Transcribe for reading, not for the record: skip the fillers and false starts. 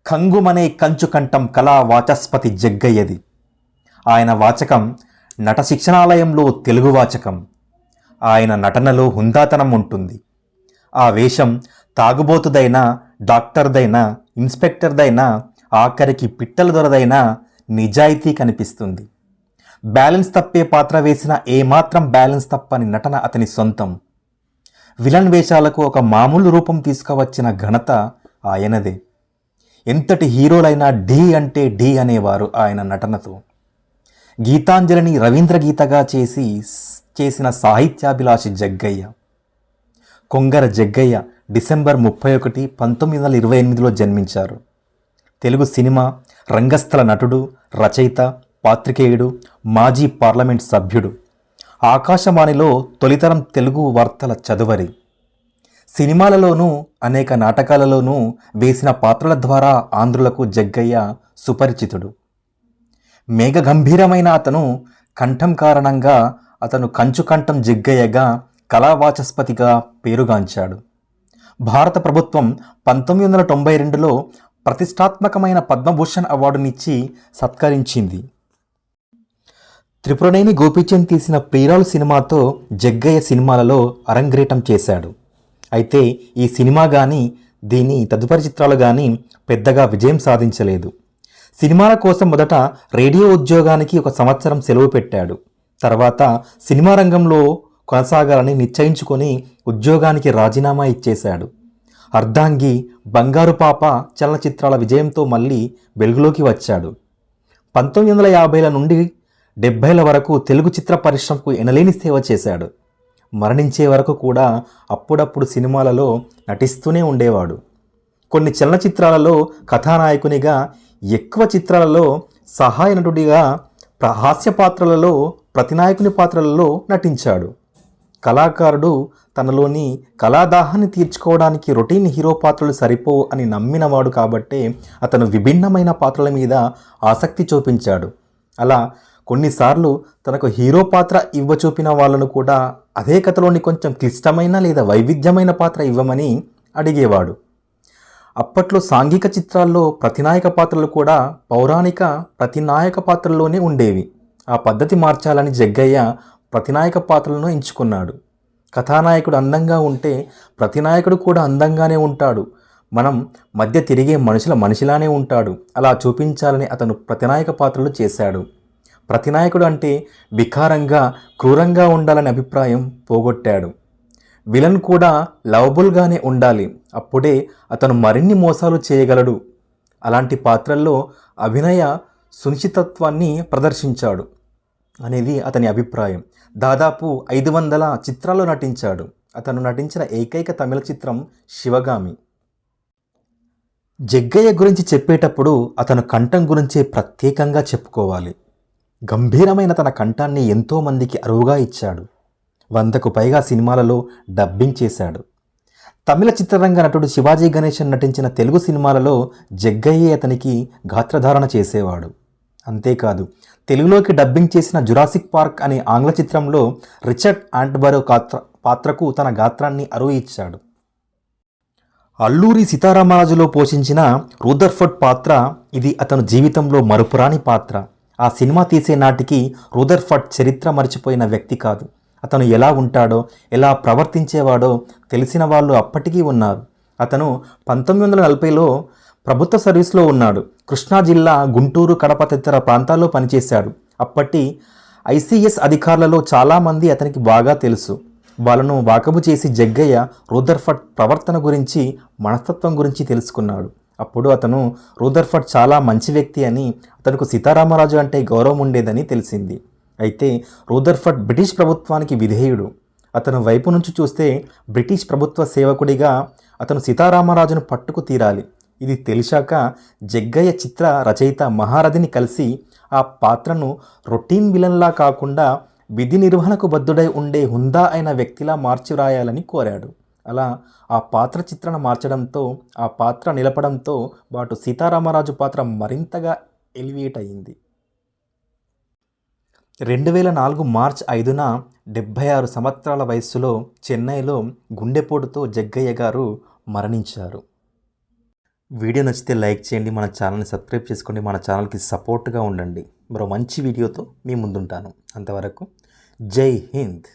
కంగుమనే కంచుకంఠం కళా వాచస్పతి జగ్గయ్యది. ఆయన వాచకం నట శిక్షణాలయంలో తెలుగు వాచకం. ఆయన నటనలో హుందాతనం ఉంటుంది. ఆ వేషం తాగుబోతుదైనా, డాక్టర్దైనా, ఇన్స్పెక్టర్దైనా, ఆఖరికి పిట్టల దొరదైనా నిజాయితీ కనిపిస్తుంది. బ్యాలెన్స్ తప్పే పాత్ర వేసిన ఏమాత్రం బ్యాలెన్స్ తప్పని నటన అతని సొంతం. విలన్ వేషాలకు ఒక మామూలు రూపం తీసుకువచ్చిన ఘనత ఆయనదే. ఎంతటి హీరోలైనా ఢీ అంటే ఢీ అనేవారు ఆయన నటనతో. గీతాంజలిని రవీంద్ర గీతగా చేసిన సాహిత్యాభిలాషి జగ్గయ్య. కొంగర జగ్గయ్య డిసెంబర్ 31, 1928లో జన్మించారు. తెలుగు సినిమా రంగస్థల నటుడు, రచయిత, పాత్రికేయుడు, మాజీ పార్లమెంట్ సభ్యుడు. ఆకాశవాణిలో తొలితరం తెలుగు వార్తల చదువరి. సినిమాలలోనూ అనేక నాటకాలలోనూ వేసిన పాత్రల ద్వారా ఆంధ్రులకు జగ్గయ్య సుపరిచితుడు. మేఘగంభీరమైన అతను కంఠం కారణంగా అతను కంచుకంఠం జగ్గయ్యగా కళావాచస్పతిగా పేరుగాంచాడు. భారత ప్రభుత్వం 1992లో ప్రతిష్టాత్మకమైన పద్మభూషణ్ అవార్డునిచ్చి సత్కరించింది. త్రిపురనేని గోపీచంద్ తీసిన ప్రియురాలు సినిమాతో జగ్గయ్య సినిమాలలో అరంగేట్రం చేశాడు. అయితే ఈ సినిమా కానీ దీని తదుపరి చిత్రాలు కానీ పెద్దగా విజయం సాధించలేదు. సినిమాల కోసం మొదట రేడియో ఉద్యోగానికి 1 సంవత్సరం సెలవు పెట్టాడు. తర్వాత సినిమా రంగంలో కొనసాగాలని నిశ్చయించుకొని ఉద్యోగానికి రాజీనామా ఇచ్చేశాడు. అర్ధాంగి, బంగారు పాప చలనచిత్రాల విజయంతో మళ్ళీ వెలుగులోకి వచ్చాడు. 1950ల నుండి 70ల వరకు తెలుగు చిత్ర పరిశ్రమకు ఎనలేని సేవ చేశాడు. మరణించే వరకు కూడా అప్పుడప్పుడు సినిమాలలో నటిస్తూనే ఉండేవాడు. కొన్ని చలనచిత్రాలలో కథానాయకునిగా, ఎక్కువ చిత్రాలలో సహాయ నటుడిగా, హాస్య పాత్రలలో, ప్రతినాయకుని పాత్రలలో నటించాడు. కళాకారుడు తనలోని కళాదాహాన్ని తీర్చుకోవడానికి రొటీన్ హీరో పాత్రలు సరిపోవు అని నమ్మినవాడు కాబట్టే అతను విభిన్నమైన పాత్రల మీద ఆసక్తి చూపించాడు. అలా కొన్నిసార్లు తనకు హీరో పాత్ర ఇవ్వచూపిన వాళ్ళను కూడా అదే కథలోని కొంచెం క్లిష్టమైన లేదా వైవిధ్యమైన పాత్ర ఇవ్వమని అడిగేవాడు. అప్పట్లో సాంఘిక చిత్రాల్లో ప్రతినాయక పాత్రలు కూడా పౌరాణిక ప్రతినాయక పాత్రల్లోనే ఉండేవి. ఆ పద్ధతి మార్చాలని జగ్గయ్య ప్రతినాయక పాత్రలను ఎంచుకున్నాడు. కథానాయకుడు అందంగా ఉంటే ప్రతినాయకుడు కూడా అందంగానే ఉంటాడు. మనం మధ్య తిరిగే మనిషిలానే ఉంటాడు. అలా చూపించాలని అతను ప్రతినాయక పాత్రలు చేశాడు. ప్రతినాయకుడు అంటే వికారంగా, క్రూరంగా ఉండాలనే అభిప్రాయం పోగొట్టాడు. విలన్ కూడా లవబుల్గానే ఉండాలి. అప్పుడే అతను మరిన్ని మోసాలు చేయగలడు. అలాంటి పాత్రల్లో అభినయ సునిశ్చితత్వాన్ని ప్రదర్శించాడు అనేది అతని అభిప్రాయం. దాదాపు 500 చిత్రాల్లో నటించాడు. అతను నటించిన ఏకైక తమిళ చిత్రం శివగామి. జగ్గయ్య గురించి చెప్పేటప్పుడు అతను కంఠం గురించే ప్రత్యేకంగా చెప్పుకోవాలి. గంభీరమైన తన కంఠాన్ని ఎంతోమందికి అరువుగా ఇచ్చాడు. 100కు పైగా సినిమాలలో డబ్బింగ్ చేశాడు. తమిళ చిత్రరంగ నటుడు శివాజీ గణేశన్ నటించిన తెలుగు సినిమాలలో జగ్గయ్యే అతనికి గాత్రధారణ చేసేవాడు. అంతేకాదు, తెలుగులోకి డబ్బింగ్ చేసిన జురాసిక్ పార్క్ అనే ఆంగ్ల చిత్రంలో రిచర్డ్ ఆంట్బరో పాత్రకు తన గాత్రాన్ని అరువు ఇచ్చాడు. అల్లూరి సీతారామరాజులో పోషించిన రూదర్ఫర్డ్ పాత్ర ఇది అతను జీవితంలో మరుపురాని పాత్ర. ఆ సినిమా తీసే నాటికి రూదర్ఫర్డ్ చరిత్ర మర్చిపోయిన వ్యక్తి కాదు. అతను ఎలా ఉంటాడో, ఎలా ప్రవర్తించేవాడో తెలిసిన వాళ్ళు అప్పటికీ ఉన్నారు. అతను 1940లో ప్రభుత్వ సర్వీస్లో ఉన్నాడు. కృష్ణా జిల్లా, గుంటూరు, కడప తదితర ప్రాంతాల్లో పనిచేశాడు. అప్పటి ఐసీఎస్ అధికారులలో చాలామంది అతనికి బాగా తెలుసు. వాళ్ళను వాకబు చేసి జగ్గయ్య రూదర్ఫర్డ్ ప్రవర్తన గురించి, మనస్తత్వం గురించి తెలుసుకున్నాడు. అప్పుడు అతను రూదర్ఫర్డ్ చాలా మంచి వ్యక్తి అని, అతనికి సీతారామరాజు అంటే గౌరవం ఉండేదని తెలిసింది. అయితే రూదర్ఫర్డ్ బ్రిటిష్ ప్రభుత్వానికి విధేయుడు. అతను వైపు నుంచి చూస్తే బ్రిటిష్ ప్రభుత్వ సేవకుడిగా అతను సీతారామరాజును పట్టుకు తీరాలి. ఇది తెలిసాక జగ్గయ్య చిత్ర రచయిత మహారథిని కలిసి ఆ పాత్రను రొటీన్ విలన్లా కాకుండా విధి నిర్వహణకు బద్ధుడై ఉండే హుందా అయిన వ్యక్తిలా మార్చి రాయాలని కోరాడు. అలా ఆ పాత్ర చిత్రణ మార్చడంతో, ఆ పాత్ర నిలపడంతో పాటు సీతారామరాజు పాత్ర మరింతగా ఎలివేట్ అయింది. 2004 మార్చి 5న 76 సంవత్సరాల వయస్సులో చెన్నైలో గుండెపోటుతో జగ్గయ్య గారు మరణించారు. వీడియో నచ్చితే లైక్ చేయండి, మన ఛానల్ని సబ్స్క్రైబ్ చేసుకోండి, మన ఛానల్కి సపోర్ట్గా ఉండండి. మరో మంచి వీడియోతో మీ ముందుంటాను. అంతవరకు జై హింద్.